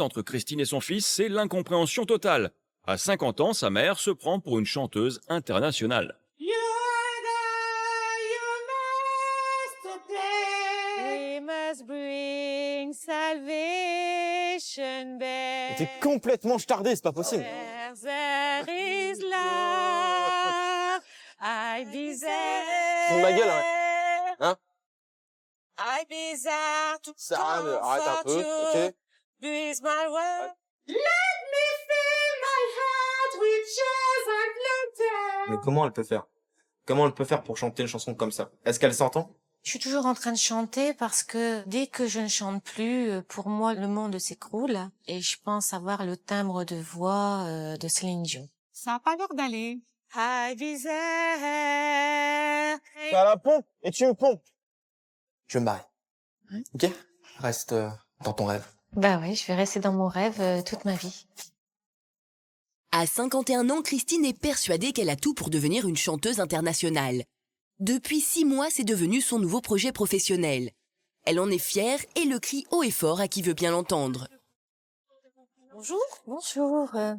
entre Christine et son fils, c'est l'incompréhension totale. À 50 ans, sa mère se prend pour une chanteuse internationale. You yesterday. We must bring salvation back. T'es complètement stardé, c'est pas possible. Where there is love, I be there. Fous de ma gueule, hein. I be there to Ça, arrête un peu, comfort you. ok. With my word. Let me fill my heart with joys and laughter. Mais comment elle peut faire? Comment elle peut faire pour chanter une chanson comme ça? Est-ce qu'elle s'entend? Je suis toujours en train de chanter parce que dès que je ne chante plus, pour moi, le monde s'écroule et je pense avoir le timbre de voix de Céline Dion. Ça a pas l'air d'aller. I be there. T'as la pompe et tu me pompes. Je vais me barrer. Ouais. Ok? Reste dans ton rêve. Bah oui, je vais rester dans mon rêve toute ma vie. À 51 ans, Christine est persuadée qu'elle a tout pour devenir une chanteuse internationale. Depuis 6 mois, c'est devenu son nouveau projet professionnel. Elle en est fière et le crie haut et fort à qui veut bien l'entendre. Bonjour. Bonjour. Là,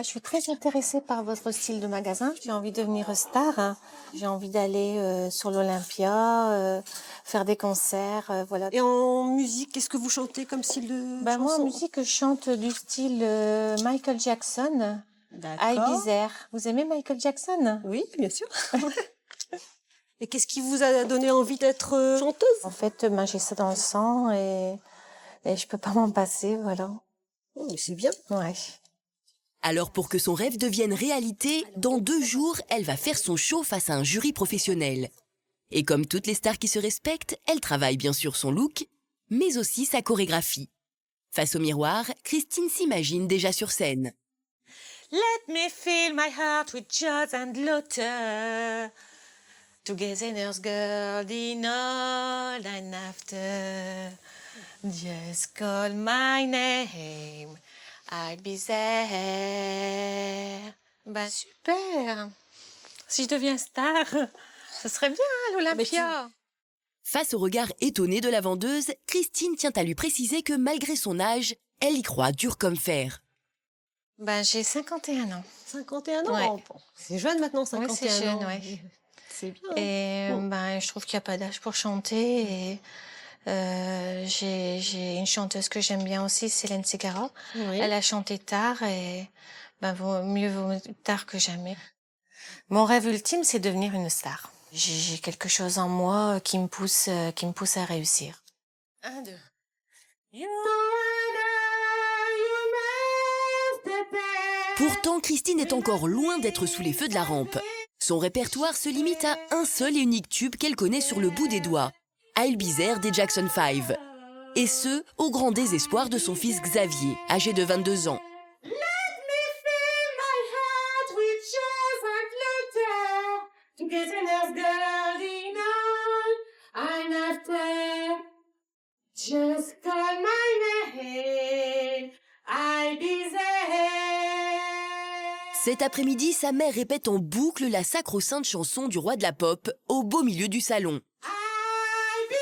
je suis très intéressée par votre style de magasin. J'ai envie de devenir star. J'ai envie d'aller sur l'Olympia, faire des concerts, voilà. Et en musique, qu'est-ce que vous chantez comme style de Bah moi, en chanson? musique, je chante du style Michael Jackson. D'accord. Ibiza. Vous aimez Michael Jackson? Oui, bien sûr. Et qu'est-ce qui vous a donné envie d'être chanteuse? En fait, j'ai ça dans le sang et je peux pas m'en passer, voilà. Oh, mais c'est bien. Ouais. Alors pour que son rêve devienne réalité, dans 2 jours, elle va faire son show face à un jury professionnel. Et comme toutes les stars qui se respectent, elle travaille bien sûr son look, mais aussi sa chorégraphie. Face au miroir, Christine s'imagine déjà sur scène. Let me fill my heart with joy and laughter. Togetherness, girl, in all and after. Just call my name, I'll be there. Ben super. Si je deviens star, ce serait bien à l'Olympia. Face au regard étonné de la vendeuse, Christine tient à lui préciser que malgré son âge, elle y croit dur comme fer. Ben j'ai 51 ans. 51 ans? Ouais. Oh, bon, c'est jeune maintenant, 51 Oui, c'est jeune, ans. ouais. C'est bien. Et Bon. ben je trouve qu'il n'y a pas d'âge pour chanter. Et j'ai une chanteuse que j'aime bien aussi, Céline Segara. Oui. Elle a chanté tard et mieux vaut tard que jamais. Mon rêve ultime, c'est devenir une star. J'ai quelque chose en moi qui me pousse à réussir. 1, 2. Pourtant, Christine est encore loin d'être sous les feux de la rampe. Son répertoire se limite à un seul et unique tube qu'elle connaît sur le bout des doigts, I'll Be There des Jackson 5. Et ce, au grand désespoir de son fils Xavier, âgé de 22 ans. Just call my name, I'll be there. Cet après-midi, sa mère répète en boucle la sacro-sainte chanson du roi de la pop au beau milieu du salon. I'll be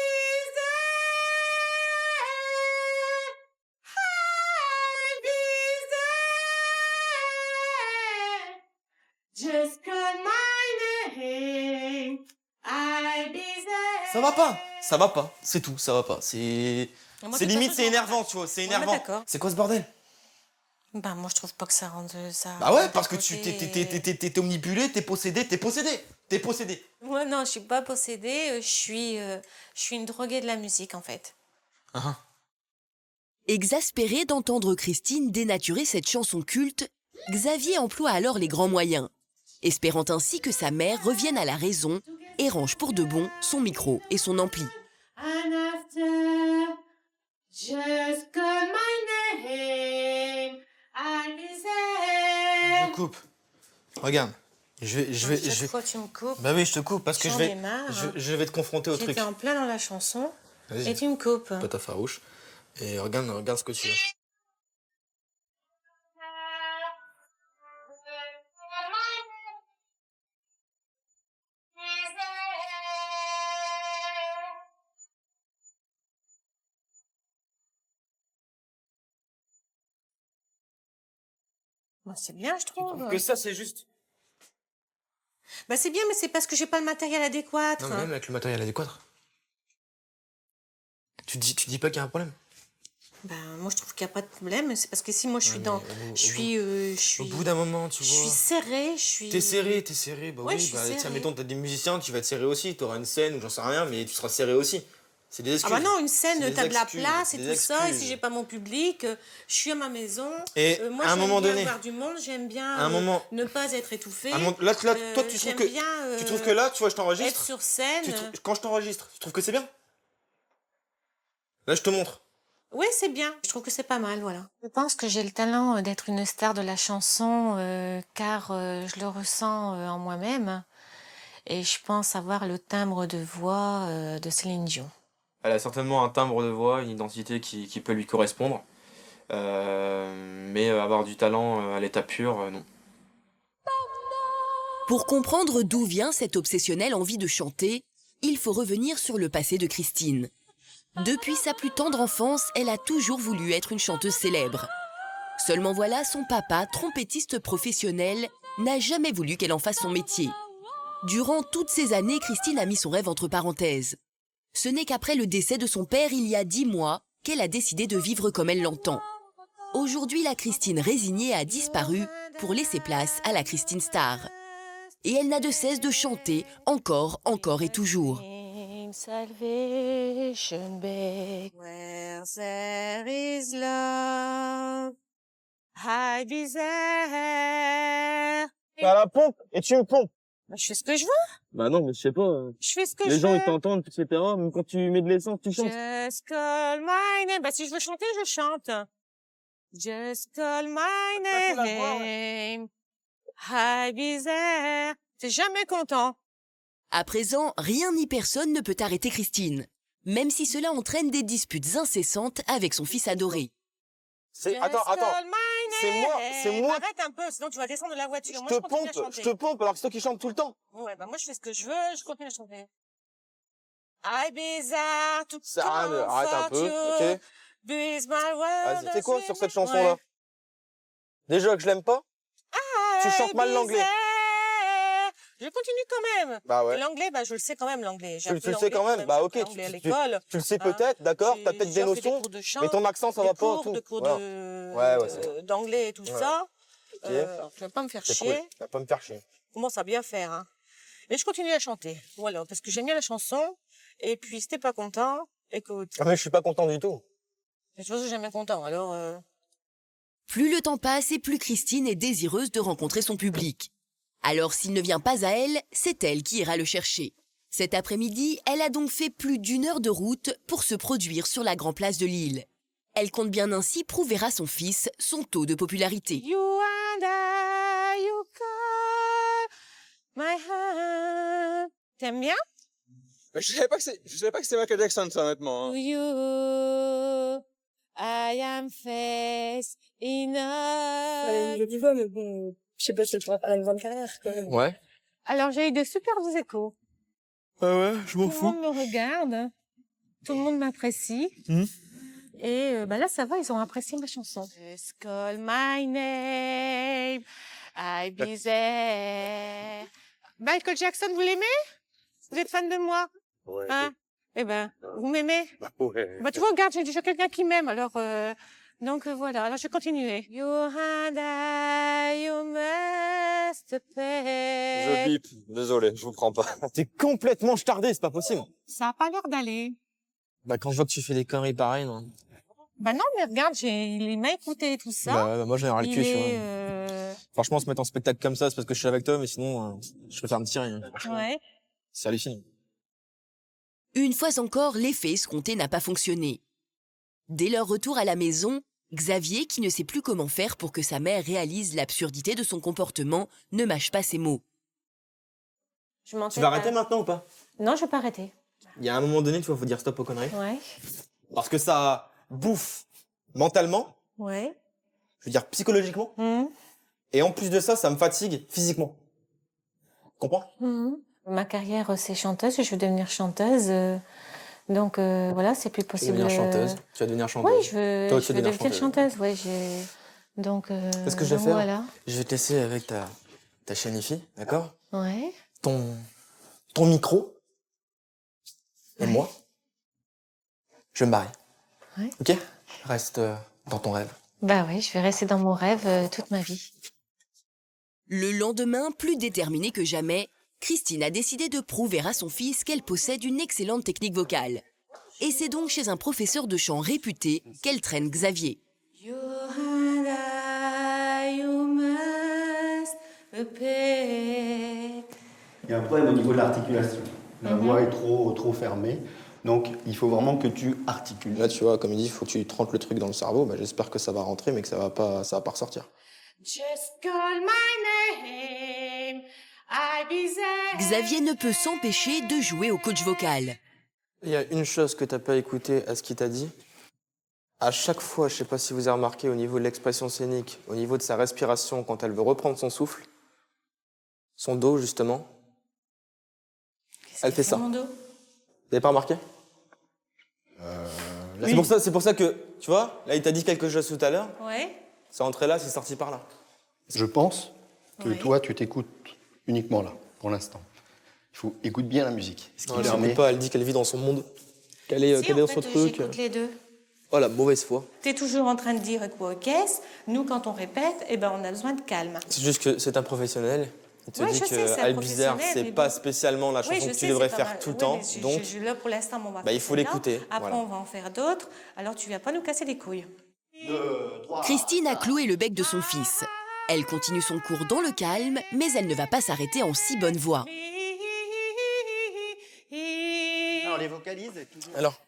there. Just call my name, I'll be there. Ça va pas. Ça va pas. C'est tout, ça va pas. C'est limite, c'est énervant, tu vois. C'est énervant. d'accord. C'est quoi ce bordel? Bah moi je trouve pas que ça rende ça. Bah ouais, parce que t'es omnibulé, t'es possédé. Moi non, je suis pas possédée, je suis une droguée de la musique en fait. Ah. Exaspéré d'entendre Christine dénaturer cette chanson culte, Xavier emploie alors les grands moyens, espérant ainsi que sa mère revienne à la raison et range pour de bon son micro et son ampli. And after, just call my name, I'll be there. Je coupe. Regarde. Je vais. Chaque fois tu me coupes. Bah oui, je te coupe parce que J'en ai marre. je vais te confronter au truc. J'étais en plein dans la chanson Vas-y. et tu me coupes. Pas ta farouche. Et regarde ce que tu veux. Bah, c'est bien, je Tu trouves trouve. que ça, c'est juste? Bah, c'est bien, mais c'est parce que j'ai pas le matériel adéquat. Non, mais même avec le matériel adéquat. Tu dis pas qu'il y a un problème? Ben, moi, je trouve qu'il n'y a pas de problème. C'est parce que si moi, je suis Ouais, dans... mais Je suis... Au bout d'un moment, tu Je vois. suis serrée, je suis... T'es serré. Bah Ouais, oui, je suis tiens, serrée. mettons, t'as des musiciens, tu vas te serrer aussi. T'auras une scène ou j'en sais rien, mais tu seras serré aussi. C'est des excuses. Ah bah non, une scène, C'est des t'as de la excuses, place et des tout ça, et excuses. si j'ai pas mon public, je suis à ma maison. Et moi, à un j'aime moment bien donné, voir du monde, j'aime bien à un moment, ne pas être étouffée. là, toi, tu trouves j'aime que, bien, tu trouves que là, tu vois, je être t'enregistre. sur scène. Quand je t'enregistre, tu trouves que c'est bien? Là, je te montre. Oui, c'est bien. Je trouve que c'est pas mal, voilà. Je pense que j'ai le talent d'être une star de la chanson, car je le ressens en moi-même. Et je pense avoir le timbre de voix de Céline Dion. Elle a certainement un timbre de voix, une identité qui peut lui correspondre. Mais avoir du talent à l'état pur, non. Pour comprendre d'où vient cette obsessionnelle envie de chanter, il faut revenir sur le passé de Christine. Depuis sa plus tendre enfance, elle a toujours voulu être une chanteuse célèbre. Seulement voilà, son papa, trompettiste professionnel, n'a jamais voulu qu'elle en fasse son métier. Durant toutes ces années, Christine a mis son rêve entre parenthèses. Ce n'est qu'après le décès de son père il y a 10 mois qu'elle a décidé de vivre comme elle l'entend. Aujourd'hui, la Christine résignée a disparu pour laisser place à la Christine Star. Et elle n'a de cesse de chanter encore et toujours. Salvation beg. Where there is love, I be there. T'as la pompe et tu me pompes. Bah, je fais ce que je veux. Bah non, mais je sais pas. Je fais ce que Les je gens, veux. ils t'entendent, etc. Même quand tu mets de l'essence, tu chantes. Just call my name. Bah, si je veux chanter, je chante. Just call my name. I be there. T'es jamais content. À présent, rien ni personne ne peut arrêter Christine, même si cela entraîne des disputes incessantes avec son fils adoré. Attends. C'est moi. Arrête un peu, sinon tu vas descendre de la voiture. Moi, Je continue à chanter. te pompe alors que c'est toi qui chantes tout le temps. Ouais, bah moi je fais ce que je veux, je continue à chanter. I bizarre to Arrête un peu, ok. Is my world. Vas-y, c'est quoi sur cette chanson-là? Déjà que je l'aime pas, tu chantes mal l'anglais. Je continue quand même. Bah Et ouais. l'anglais, bah je le sais quand même l'anglais. Tu le sais quand même. Bah ok, tu tu le sais peut-être, d'accord, t'as peut-être des notions, mais ton accent ça va pas. Des cours Voilà. d'anglais et tout ça. Ok. Tu vas pas me faire C'est chier. cool. Tu vas pas me faire chier. Je commence à bien faire. Hein. Et je continue à chanter. Voilà, parce que j'aime bien la chanson. Et puis, si t'es pas content, écoute. Ah mais je suis pas content du tout. De toute façon, j'aime bien content. Alors, Plus le temps passe et plus Christine est désireuse de rencontrer son public. Alors s'il ne vient pas à elle, c'est elle qui ira le chercher. Cet après-midi, elle a donc fait plus d'1 heure de route pour se produire sur la Grand Place de Lille. Elle compte bien ainsi prouver à son fils son taux de popularité. you and I, you call my heart. T'aimes bien? Je savais pas que c'était Michael Jackson, ça, honnêtement. To you, I am face enough. Elle a une jolie voix, mais bon, je sais pas si elle pourra faire une grande carrière, quand même. Ouais. Alors, j'ai eu de superbes échos. Ah ouais, je m'en Tout le monde me regarde. Tout le monde m'apprécie. Et bah là, ça va, ils ont apprécié ma chanson. Just call my name, I be there. Michael Jackson, vous l'aimez? Vous êtes fan de moi? Ouais. Hein? Eh ben, vous m'aimez? Ouais. Bah tu vois, regarde, j'ai déjà quelqu'un qui m'aime, alors... Donc voilà, alors je vais continuer. You and I, you must pay. Je bip. Désolé, je vous prends pas. T'es complètement stardé, c'est pas possible. Ça a pas l'air d'aller. Bah quand je vois que tu fais des conneries pareilles, non. Bah non, mais regarde, il m'a écouté et tout ça. Bah, moi j'en ai ras le Il cul, tu est, vois. Franchement, se mettre en spectacle comme ça, c'est parce que je suis avec toi, mais sinon, je préfère me tirer. Franchement, ouais. c'est hallucinant. Une fois encore, l'effet escompté n'a pas fonctionné. Dès leur retour à la maison, Xavier, qui ne sait plus comment faire pour que sa mère réalise l'absurdité de son comportement, ne mâche pas ses mots. Je m'en Tu vas arrêter maintenant ou pas? Non, je vais pas arrêter. Il y a un moment donné, tu vois, faut dire stop aux conneries. Ouais. Parce que ça bouffe mentalement, Ouais. je veux dire psychologiquement, Mhm. et en plus de ça, ça me fatigue physiquement. Comprends? Mhm. Ma carrière, c'est chanteuse. Je veux devenir chanteuse. Donc voilà, c'est plus Tu vas possible. devenir chanteuse. Tu vas devenir chanteuse. Oui, je veux Toi, tu vas devenir devenir chanteuse. Ouais, Donc, Ce que je vais donc faire, voilà. je vais tester avec ta chaîne IFI, d'accord? Ouais. Ton micro et Ouais. moi, je me marie. Ouais. Ok? Reste dans ton rêve. Bah oui, je vais rester dans mon rêve toute ma vie. Le lendemain, plus déterminée que jamais, Christine a décidé de prouver à son fils qu'elle possède une excellente technique vocale. Et c'est donc chez un professeur de chant réputé qu'elle traîne Xavier. Il y a un problème au niveau de l'articulation. La voix est trop fermée. Donc, il faut vraiment que tu articules. Là, tu vois, comme il dit, il faut que tu te rentres le truc dans le cerveau. Bah, j'espère que ça va rentrer, mais que ça va pas ressortir. Xavier ne peut s'empêcher de jouer au coach vocal. Il y a une chose que t'as pas écouté à ce qu'il t'a dit. À chaque fois, je sais pas si vous avez remarqué, au niveau de l'expression scénique, au niveau de sa respiration, quand elle veut reprendre son souffle, son dos, justement, elle fait ça. Mon dos. Vous avez pas remarqué? C'est pour ça que, tu vois, là, il t'a dit quelque chose tout à l'heure. Ouais. C'est entré là, c'est sorti par là. Je pense que Oui. toi, tu t'écoutes uniquement là, pour l'instant. Il faut écouter bien la musique. Ce qui Non, elle permet... s'écoute pas, elle dit qu'elle vit dans son monde. Qu'elle est, Si, qu'elle est en dans son fait, truc. j'écoute les deux. Oh, la mauvaise foi. Tu es toujours en train de dire quoi, qu'est-ce? Nous, quand on répète, eh ben, on a besoin de calme. C'est juste que c'est un professionnel. Il te Ouais, dit je sais, c'est que un Albizère, professionnel, c'est mais pas bon. spécialement la chanson Oui, je que tu sais, devrais c'est pas faire mal. tout le Oui, temps. mais Donc, là, pour l'instant, on va bah, il faire faut celle-là. l'écouter, Après, voilà. on va en faire d'autres. Alors, tu viens pas nous casser les couilles. Christine a cloué le bec de son fils. Elle continue son cours dans le calme, mais elle ne va pas s'arrêter en si bonne voix. Alors, les vocalises... toujours- alors,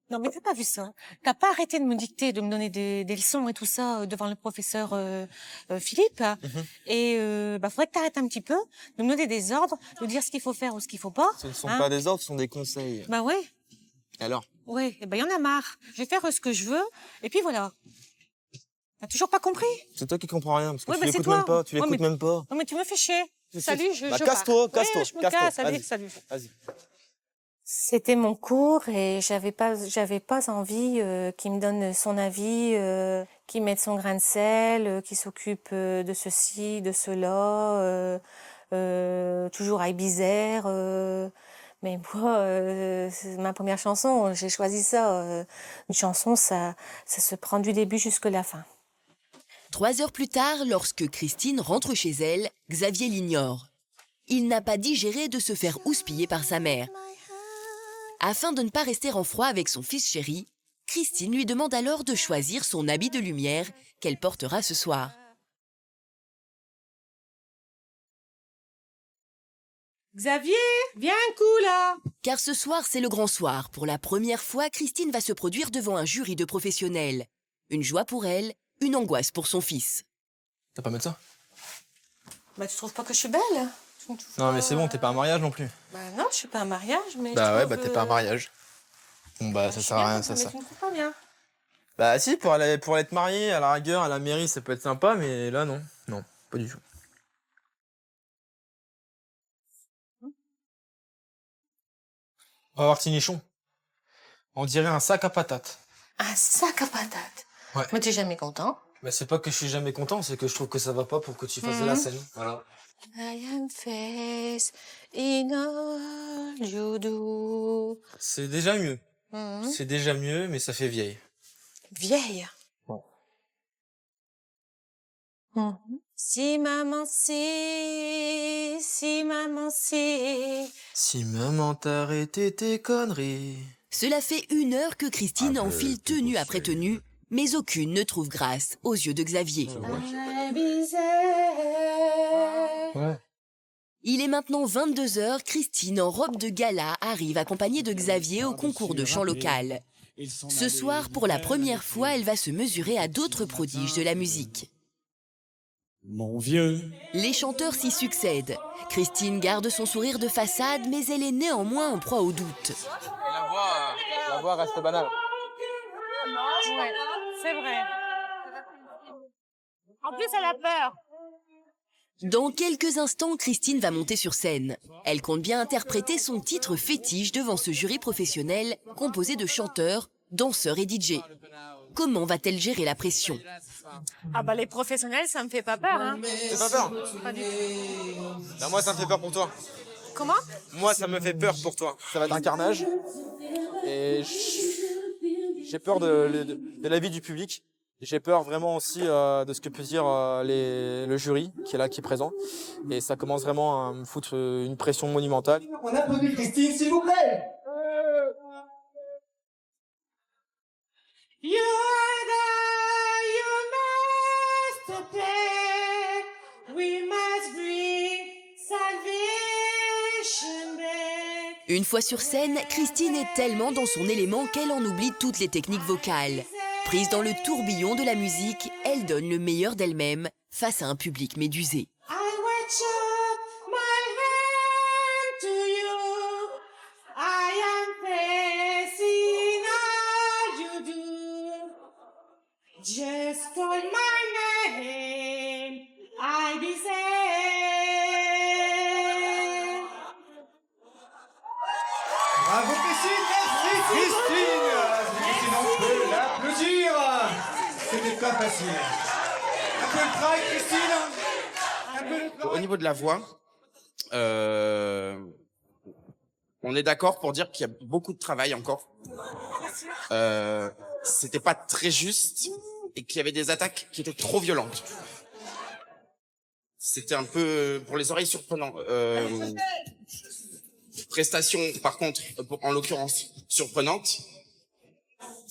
Non, mais t'as pas vu ça. T'as pas arrêté de me dicter, de me donner des leçons et tout ça devant le professeur Philippe. Et faudrait que t'arrêtes un petit peu, de me donner des ordres, de dire ce qu'il faut faire ou ce qu'il faut pas. ce ne sont hein. pas des ordres, ce sont des conseils. Bah ouais, Alors, ouais. Et ben y en a marre. Je vais faire ce que je veux. Et puis voilà. T'as toujours pas compris? c'est toi qui comprends rien, parce que Ouais, tu bah, c'est l'écoutes toi. même pas. Tu Ouais, l'écoutes mais- même pas. Non mais tu me fais chier. Salut, je Bah, je casse-toi, pars. casse-toi, Ouais, je me casse-toi, casse. Allez, vas-y. salut. Vas-y. C'était mon cours et j'avais pas envie qu'il me donne son avis, qu'il mette son grain de sel, qu'il s'occupe de ceci, de cela, toujours à Ibizère. Mais moi, c'est ma première chanson, j'ai choisi ça. Une chanson, ça se prend du début jusqu'à la fin. 3 heures plus tard, lorsque Christine rentre chez elle, Xavier l'ignore. Il n'a pas digéré de se faire houspiller par sa mère. Afin de ne pas rester en froid avec son fils chéri, Christine lui demande alors de choisir son habit de lumière qu'elle portera ce soir. Xavier, viens un coup là. Car ce soir, c'est le grand soir. Pour la première fois, Christine va se produire devant un jury de professionnels. Une joie pour elle, une angoisse pour son fils. T'as pas mettre ça? Bah tu trouves pas que je suis belle? Non, mais c'est bon, t'es pas un mariage non plus. Bah non, je suis pas un mariage, mais. Bah je ouais, trouve, bah t'es pas un mariage. Bon, bah ça je suis sert à bien, rien, ça. mais tu me trouves pas bien. Bah si, pour aller te marier, à la rigueur, à la mairie, ça peut être sympa, mais là, non. Non, pas du tout. On va voir Tinichon. On dirait un sac à patates. Un sac à patates. Ouais. Mais t'es jamais content. Bah c'est pas que je suis jamais content, c'est que je trouve que ça va pas pour que tu fasses de la scène. Voilà. Lion face in all you do. C'est déjà mieux. Mhm. C'est déjà mieux, mais ça fait vieille. Vieille. Ouais. Mhm. Si maman sait, si maman sait. Si maman t'arrêtait tes conneries. Cela fait 1 heure que Christine enfile tenue après tenue, mais aucune ne trouve grâce aux yeux de Xavier. Ouais. Il est maintenant 22 heures, Christine en robe de gala arrive accompagnée de Xavier au concours de chant local. Ce soir, pour la première fois, elle va se mesurer à d'autres prodiges de la musique. Mon vieux. Les chanteurs s'y succèdent. Christine garde son sourire de façade, mais elle est néanmoins en proie au doute. La voix reste banale. Ouais, c'est vrai. En plus, elle a peur. Dans quelques instants, Christine va monter sur scène. Elle compte bien interpréter son titre fétiche devant ce jury professionnel composé de chanteurs, danseurs et DJ. Comment va-t-elle gérer la pression? Ah bah les professionnels, ça me fait pas peur, hein. T'as pas peur? Pas du tout. Ben, moi, ça me fait peur pour toi. Comment? Moi, ça me fait peur pour toi. Ça va être un carnage. Et j'ai peur de la vie du public. J'ai peur vraiment aussi de ce que peut dire le jury qui est là, qui est présent. Et ça commence vraiment à me foutre une pression monumentale. On applaudit Christine, s'il vous plaît. Une fois sur scène, Christine est tellement dans son élément qu'elle en oublie toutes les techniques vocales. Prise dans le tourbillon de la musique, elle donne le meilleur d'elle-même face à un public médusé. Bravo Christine, merci Christine. Christine, on peut l'applaudir. C'était pas facile. Un peu le travail, Christine. Un peu le travail. Au niveau de la voix, on est d'accord pour dire qu'il y a beaucoup de travail encore. C'était pas très juste et qu'il y avait des attaques qui étaient trop violentes. C'était un peu pour les oreilles surprenant. Prestation, par contre, en l'occurrence, surprenante.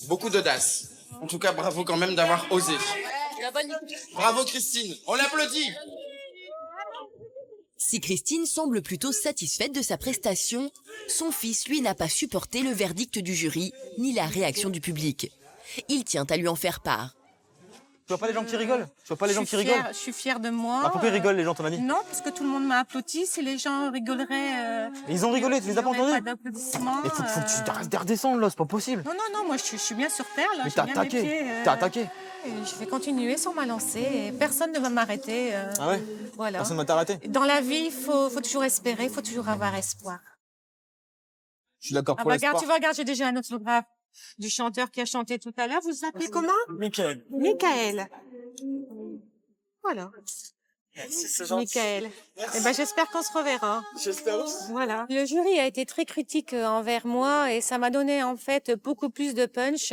Beaucoup d'audace. En tout cas, bravo quand même d'avoir osé. Bravo Christine, on l'applaudit. Si Christine semble plutôt satisfaite de sa prestation, son fils, lui, n'a pas supporté le verdict du jury, ni la réaction du public. Il tient à lui en faire part. Tu vois pas les gens qui rigolent? Tu vois pas les gens qui rigolent? Je suis fière de moi. Ah, pourquoi ils rigolent les gens, ton ami? Non, parce que tout le monde m'a applaudi. Si les gens rigoleraient... Ils ont rigolé, tu les as pas entendus? Pas d'applaudissements. Il faut que tu t'arrêtes de redescendre là, c'est pas possible. Non, moi je suis bien sur terre là. Mais j'ai t'as bien mes attaqué, pieds, t'as attaqué. et je vais continuer sans m'alancer. Et personne ne va m'arrêter. Ah ouais? Voilà. Personne ne va t'arrêter? Dans la vie, il faut toujours espérer, il faut toujours avoir espoir. Je suis d'accord Ah pour bah, l'espoir. regarde, tu vois, regarde, j'ai déjà un autographe du chanteur qui a chanté tout à l'heure. Vous vous appelez comment? Michael. Michael. Voilà. C'est gentil. Michael. Eh ben, j'espère qu'on se reverra. J'espère aussi. Voilà. Le jury a été très critique envers moi et ça m'a donné en fait beaucoup plus de punch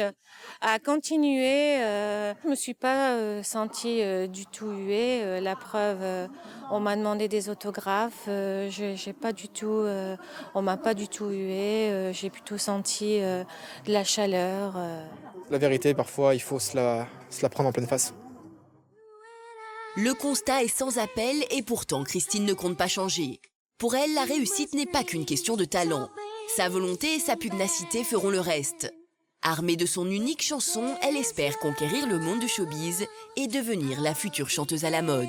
à continuer. Je me suis pas sentie du tout huée. La preuve, on m'a demandé des autographes. J'ai pas du tout, on m'a pas du tout huée. J'ai plutôt senti de la chaleur. La vérité, parfois, il faut se la prendre en pleine face. Le constat est sans appel et pourtant Christine ne compte pas changer. Pour elle, la réussite n'est pas qu'une question de talent. Sa volonté et sa pugnacité feront le reste. Armée de son unique chanson, elle espère conquérir le monde du showbiz et devenir la future chanteuse à la mode.